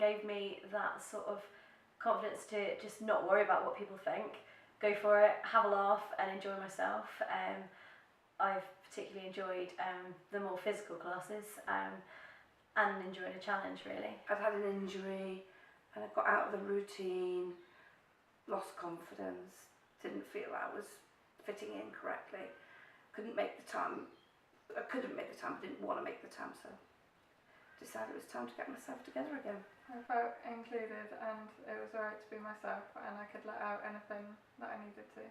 gave me that sort of confidence to just not worry about what people think, go for it, have a laugh and enjoy myself. I've particularly enjoyed the more physical classes and enjoying a challenge really. I'd had an injury and I got out of the routine, lost confidence, didn't feel I was fitting in correctly, couldn't make the time, I couldn't make the time, didn't want to make the time, so decided it was time to get myself together again. I felt included and it was alright to be myself, and I could let out anything that I needed to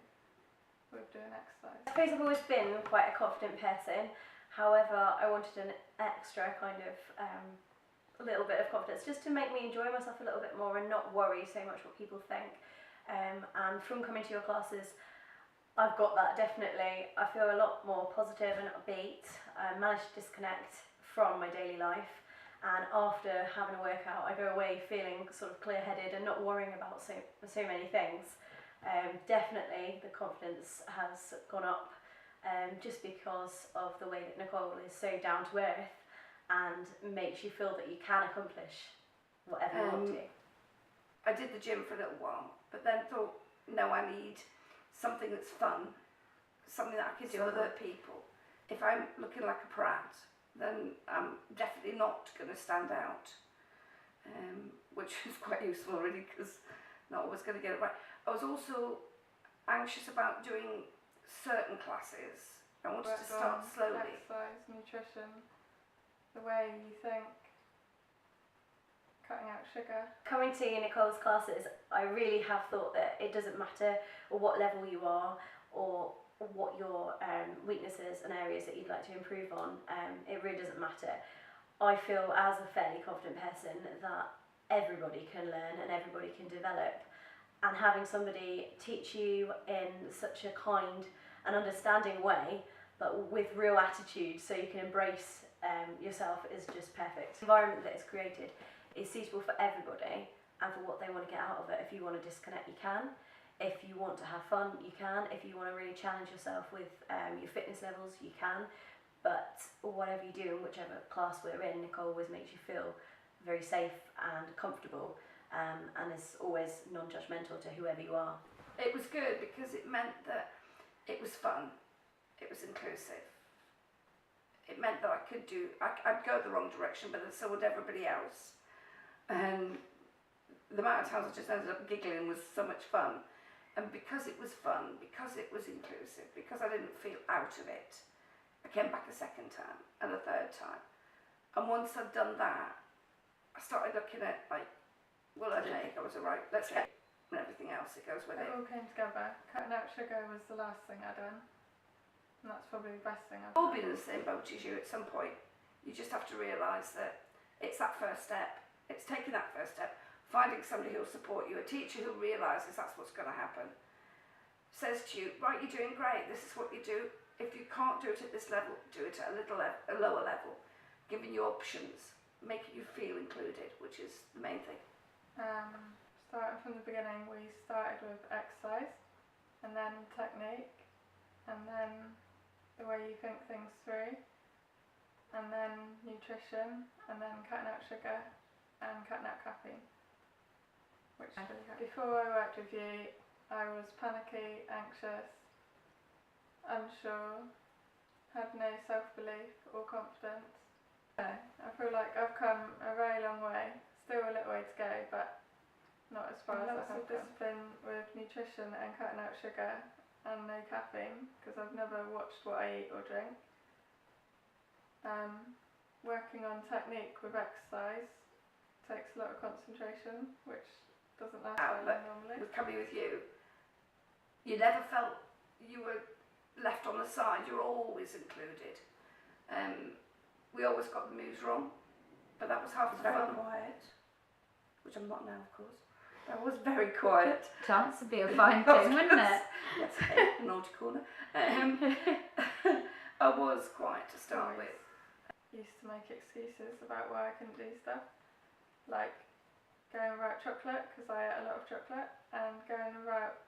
with doing exercise. I suppose I've always been quite a confident person, however I wanted an extra kind of a little bit of confidence just to make me enjoy myself a little bit more and not worry so much what people think. And from coming to your classes, I've got that definitely. I feel a lot more positive and upbeat. I managed to disconnect from my daily life, and after having a workout I go away feeling sort of clear-headed and not worrying about so many things. Definitely the confidence has gone up just because of the way that Nicole is so down to earth and makes you feel that you can accomplish whatever you want to. I did the gym for a little while, but then thought, no, I need something that's fun, something that I can do with other people. If I'm looking like a prat, then I'm definitely not going to stand out, which is quite useful really, because not always going to get it right. I was also anxious about doing certain classes. I wanted to start slowly. Exercise, nutrition, the way you think, cutting out sugar. Coming to Nicole's classes, I really have thought that it doesn't matter what level you are or what your weaknesses and areas that you'd like to improve on. It really doesn't matter. I feel as a fairly confident person that everybody can learn and everybody can develop, and having somebody teach you in such a kind and understanding way but with real attitude so you can embrace yourself is just perfect. The environment that is created is suitable for everybody and for what they want to get out of it. If you want to disconnect, you can. If you want to have fun, you can. If you want to really challenge yourself with your fitness levels, you can. But whatever you do, in whichever class we're in, Nicole always makes you feel very safe and comfortable, and is always non-judgmental to whoever you are. It was good because it meant that it was fun, it was inclusive. It meant that I could do, I'd go the wrong direction, but so would everybody else. And the amount of times I just ended up giggling was so much fun. And because it was fun, because it was inclusive, because I didn't feel out of it, I came back a second time and a third time. And once I'd done that, I started looking at like, well, I don't know, I was alright, let's get and everything else that goes with it. It all came together. Cutting out sugar was the last thing I'd done. And that's probably the best thing I've I've all done. been in the same boat as you at some point. You just have to realise that it's that first step. It's taking that first step, finding somebody who'll support you, a teacher who realises that's what's going to happen. Says to you, right, you're doing great, this is what you do. If you can't do it at this level, do it at a lower level, giving you options, making you feel included, which is the main thing. Starting from the beginning, we started with exercise, and then technique, and then the way you think things through, and then nutrition, and then cutting out sugar and cutting out caffeine. Which before I worked with you, I was panicky, anxious, unsure, had no self-belief or confidence. I feel like I've come a very long way, still a little way to go, but not as far as I have. Discipline with nutrition and cutting out sugar and no caffeine, because I've never watched what I eat or drink. Working on technique with exercise takes a lot of concentration, which doesn't last very long normally. With coming with you, you never felt you were left on the side, you were always included. We always got the moves wrong, but that was half the fun. Very quiet, which I'm not now, of course. I was very quiet. Chance would be a fine thing, wouldn't it? Yes, a naughty corner. I was quiet to start with. Used to make excuses about why I couldn't do stuff, like going without chocolate because I ate a lot of chocolate, and going without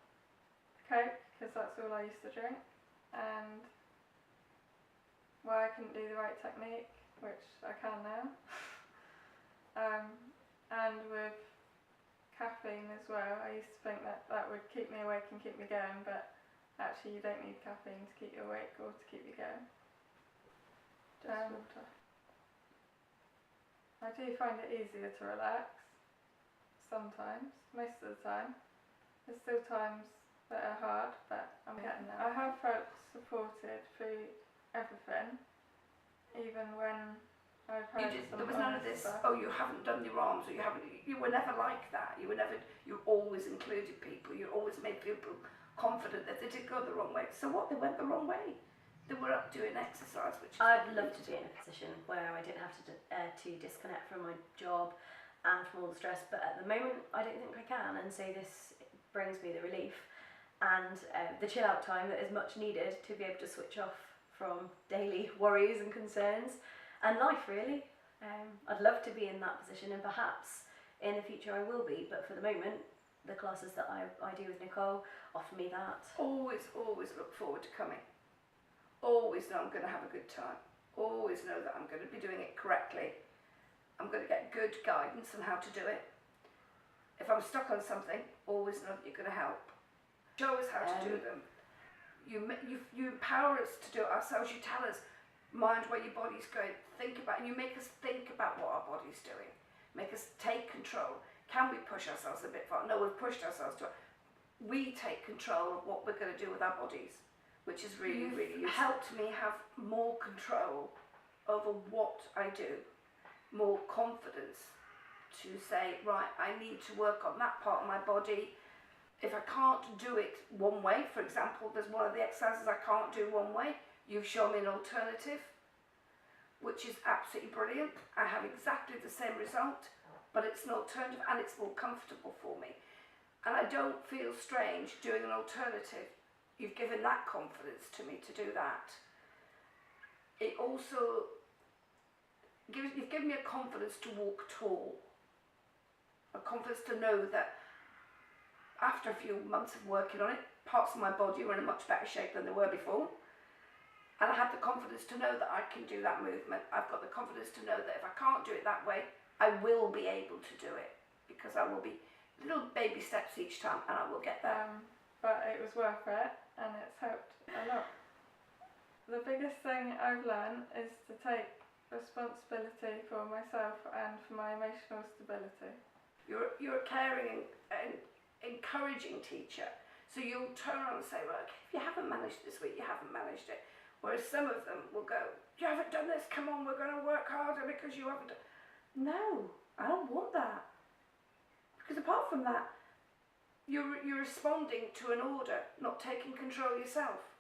Coke because that's all I used to drink, and why I couldn't do the right technique, which I can now. And with caffeine as well, I used to think that that would keep me awake and keep me going, but actually you don't need caffeine to keep you awake or to keep you going. Just water. I do find it easier to relax sometimes, most of the time. There's still times that are hard, but I'm getting there. I have felt supported through everything, even when I've heard some there was none of this, stuff. oh, you haven't done your arms, or you were never like that. You always included people. You always made people confident that they did go the wrong way. So what, they went the wrong way. They were up doing exercise, which is I'd love to be in a position where I didn't have to disconnect from my job and from all the stress, but at the moment I don't think I can, and so this brings me the relief and the chill out time that is much needed to be able to switch off from daily worries and concerns and life, really. I'd love to be in that position, and perhaps in the future I will be, but for the moment the classes that I do with Nicole offer me that. always look forward to coming. Always know I'm going to have a good time. Always know that I'm going to be doing it correctly. I'm going to get good guidance on how to do it. If I'm stuck on something, always know that you're going to help. Show us how to do them. You empower us to do it ourselves. You tell us, mind where your body's going. Think about, and you make us think about what our body's doing. Make us take control. Can we push ourselves a bit far? No, we've pushed ourselves to it. We take control of what we're going to do with our bodies, which has really helped me have more control over what I do, more confidence to say, right, I need to work on that part of my body. If I can't do it one way, for example, there's one of the exercises I can't do one way, you've shown me an alternative, which is absolutely brilliant. I have exactly the same result, but it's an alternative and it's more comfortable for me. And I don't feel strange doing an alternative. You've given that confidence to me to do that. It also you've given me a confidence to walk tall. A confidence to know that after a few months of working on it, parts of my body are in a much better shape than they were before. And I have the confidence to know that I can do that movement. I've got the confidence to know that if I can't do it that way, I will be able to do it. Because I will be little baby steps each time and I will get there. But it was worth it, and it's helped a lot. The biggest thing I've learned is to take responsibility for myself and for my emotional stability. You're a caring and encouraging teacher. So you'll turn around and say, well, okay, if you haven't managed this week, you haven't managed it. Whereas some of them will go, you haven't done this, come on, we're going to work harder because you haven't done. No, I don't want that. Because apart from that, you're responding to an order, not taking control yourself.